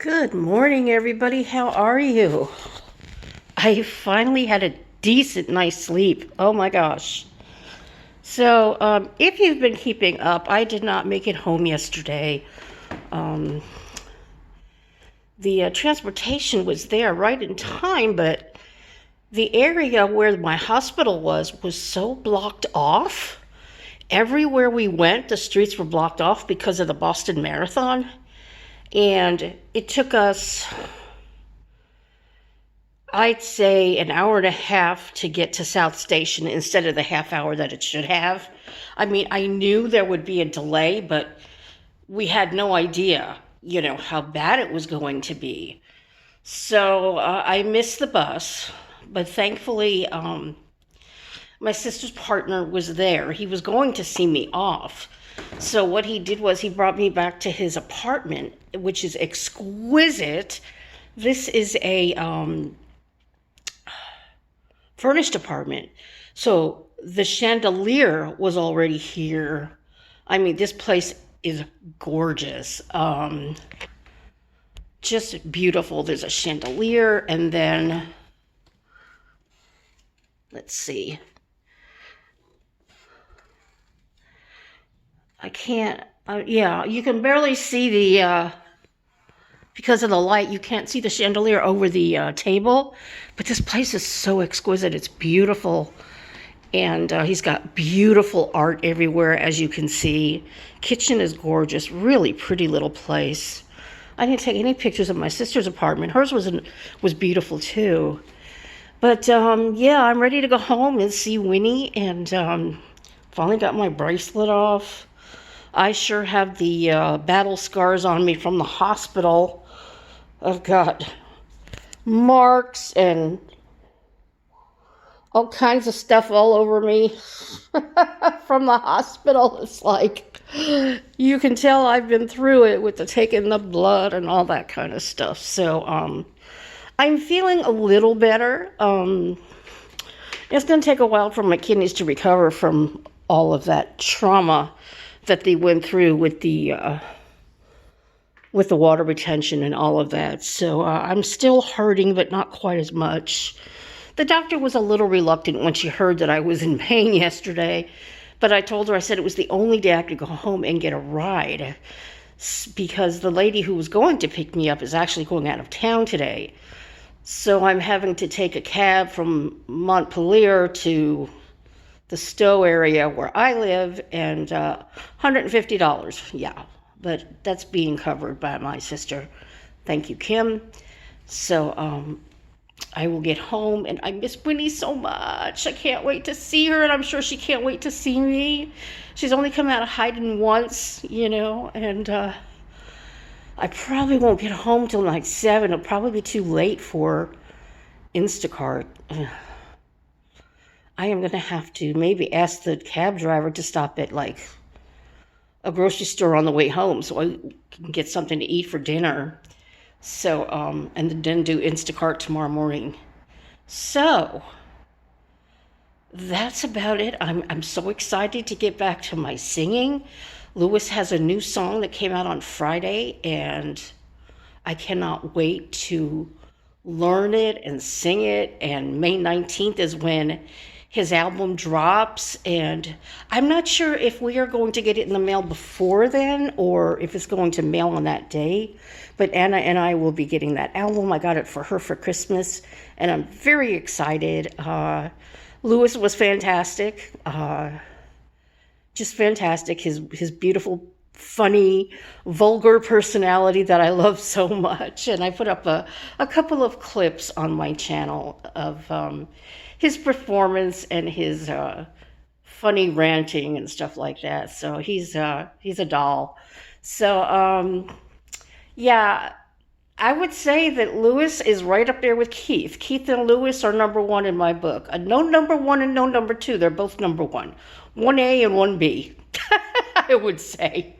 Good morning, everybody. How are you? I finally had a decent night's sleep. Oh my gosh. So, if you've been keeping up, I did not make it home yesterday. Um, the transportation was there right in time, but the area where my hospital was so blocked off. Everywhere we went, the streets were blocked off because of the Boston Marathon. And it took us, I'd say, an hour and a half to get to South Station instead of the half hour that it should have. I mean, I knew there would be a delay, but we had no idea, how bad it was going to be. So I missed the bus, but thankfully, my sister's partner was there. He was going to see me off. So what he did was he brought me back to his apartment, which is exquisite. This is a furnished apartment. So the chandelier was already here. I mean, this place is gorgeous. Just beautiful. There's a chandelier, and then let's see. I can't, yeah, you can barely see because of the light, you can't see the chandelier over the table. But this place is so exquisite. It's beautiful. And he's got beautiful art everywhere, as you can see. Kitchen is gorgeous. Really pretty little place. I didn't take any pictures of my sister's apartment. Hers was beautiful too. But yeah, I'm ready to go home and see Winnie. And finally got my bracelet off. I sure have the battle scars on me from the hospital. I've got marks and all kinds of stuff all over me from the hospital. It's like, you can tell I've been through it with the taking the blood and all that kind of stuff. So I'm feeling a little better. It's going to take a while for my kidneys to recover from all of that trauma that they went through with the water retention and all of that. So I'm still hurting, but not quite as much. The doctor was a little reluctant when she heard that I was in pain yesterday, but I told her, I said it was the only day I could go home and get a ride, because the lady who was going to pick me up is actually going out of town today. So I'm having to take a cab from Montpelier to the Stowe area where I live, and $150. Yeah, but that's being covered by my sister. Thank you, Kim. So I will get home, and I miss Winnie so much. I can't wait to see her, and I'm sure she can't wait to see me. She's only come out of hiding once, and I probably won't get home till like 7. It'll probably be too late for Instacart. I am going to have to maybe ask the cab driver to stop at like a grocery store on the way home so I can get something to eat for dinner. So, and then do Instacart tomorrow morning. So, that's about it. I'm so excited to get back to my singing. Lewis has a new song that came out on Friday, and I cannot wait to learn it and sing it. And May 19th is when his album drops, and I'm not sure if we are going to get it in the mail before then or if it's going to mail on that day. But Anna and I will be getting that album. I got it for her for Christmas, and I'm very excited. Lewis was fantastic. Just fantastic. His beautiful, funny, vulgar personality that I love so much. And I put up a couple of clips on my channel of his performance and his funny ranting and stuff like that. So he's a doll. So yeah, I would say that Lewis is right up there with Keith. Keith and Lewis are number one in my book. No number one and no number two. They're both number one. 1A and 1B, I would say.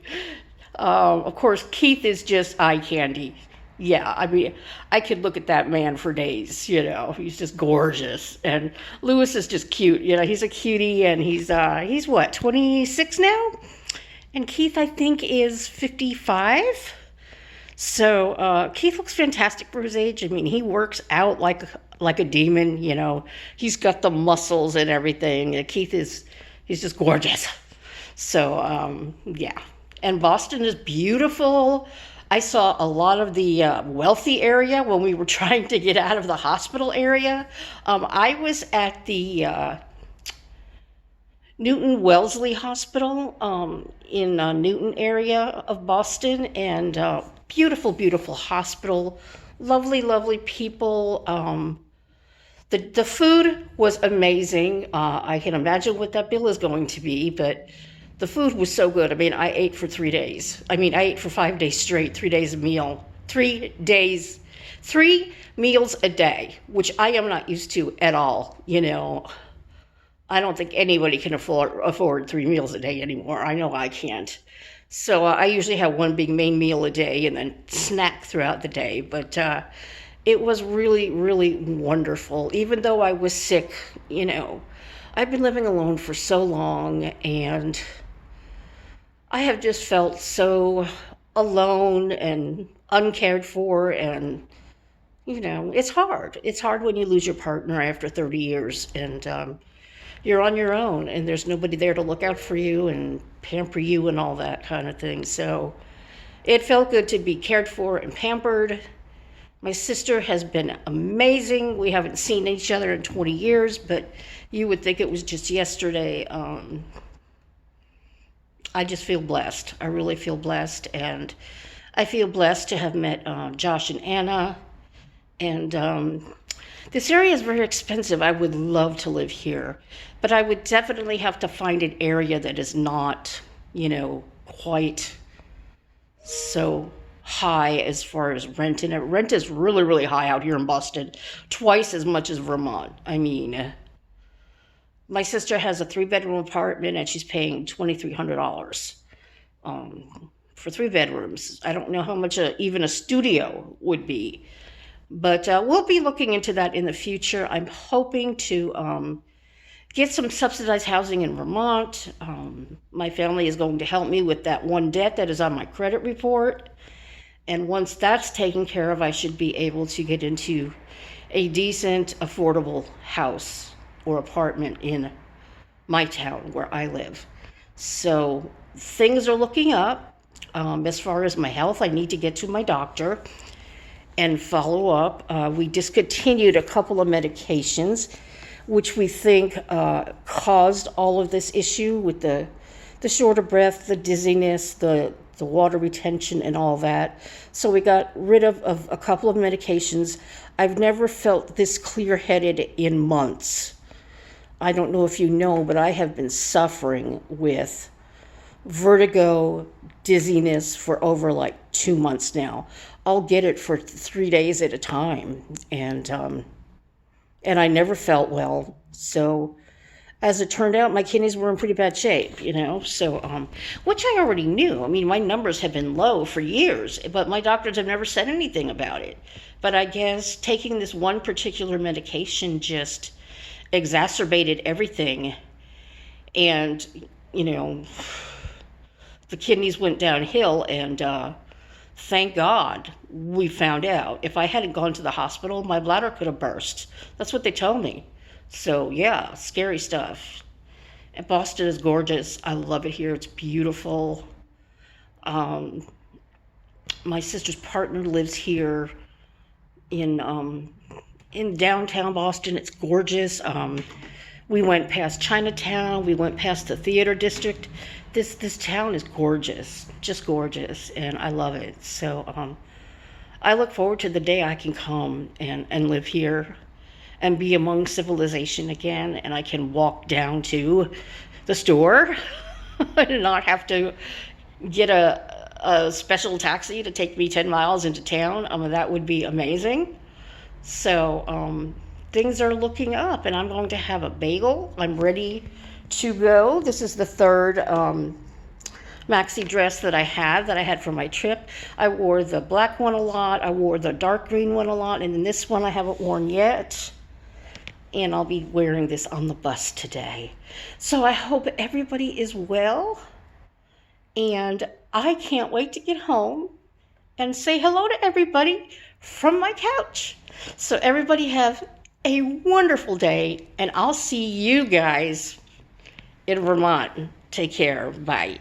Of course, Keith is just eye candy. Yeah, I mean, I could look at that man for days, He's just gorgeous. And Lewis is just cute, He's a cutie, and he's what, 26 now? And Keith, I think, is 55. So Keith looks fantastic for his age. I mean, he works out like a demon. You know, he's got the muscles and everything. Keith is he's just gorgeous. So yeah, and Boston is beautiful. I saw a lot of the wealthy area when we were trying to get out of the hospital area. I was at the Newton Wellesley Hospital in Newton area of Boston, and beautiful, beautiful hospital. Lovely, lovely people. The food was amazing. I can imagine what that bill is going to be, but the food was so good. I mean, I ate for 3 days. I mean, I ate for 5 days straight, 3 days a meal, 3 days, 3 meals a day, which I am not used to at all. You know, I don't think anybody can afford 3 meals a day anymore. I know I can't. So I usually have one big main meal a day and then snack throughout the day. But it was really, really wonderful. Even though I was sick, you know, I've been living alone for so long, and I have just felt so alone and uncared for, and you know, it's hard. It's hard when you lose your partner after 30 years, and you're on your own, and there's nobody there to look out for you and pamper you and all that kind of thing. So it felt good to be cared for and pampered. My sister has been amazing. We haven't seen each other in 20 years, but you would think it was just yesterday. I just feel blessed. I really feel blessed, and I feel blessed to have met Josh and Anna. And this area is very expensive. I would love to live here, but I would definitely have to find an area that is not, you know, quite so high as far as rent. And rent is really, really high out here in Boston, twice as much as Vermont. I mean, my sister has a 3-bedroom apartment, and she's paying $2,300 for 3 bedrooms. I don't know how much even a studio would be, but we'll be looking into that in the future. I'm hoping to get some subsidized housing in Vermont. My family is going to help me with that one debt that is on my credit report. And once that's taken care of, I should be able to get into a decent, affordable house or apartment in my town where I live. So things are looking up. As far as my health, I need to get to my doctor and follow up. We discontinued a couple of medications, which we think caused all of this issue with the short of breath, the dizziness, the water retention, and all that. So we got rid of a couple of medications. I've never felt this clear-headed in months. I don't know if you know, but I have been suffering with vertigo, dizziness for over like 2 months now. I'll get it for 3 days at a time, and I never felt well. So as it turned out, my kidneys were in pretty bad shape, you know, so which I already knew. I mean, my numbers have been low for years, but my doctors have never said anything about it. But I guess taking this one particular medication just exacerbated everything, and you know, the kidneys went downhill, and thank God we found out. If I hadn't gone to the hospital, my bladder could have burst. That's what they told me. So yeah, scary stuff. And Boston is gorgeous. I love it here. It's beautiful. My sister's partner lives here in downtown Boston. It's gorgeous. We went past Chinatown. We went past the theater district. This town is gorgeous, just gorgeous, and I love it. So I look forward to the day I can come and live here and be among civilization again, and I can walk down to the store and not have to get a special taxi to take me 10 miles into town. That would be amazing. So things are looking up, and I'm going to have a bagel. I'm ready to go. This is the third maxi dress that I had for my trip. I wore the black one a lot. I wore the dark green one a lot, and then this one I haven't worn yet. And I'll be wearing this on the bus today. So I hope everybody is well, and I can't wait to get home and say hello to everybody from my couch. So everybody have a wonderful day, and I'll see you guys in Vermont. Take care. Bye.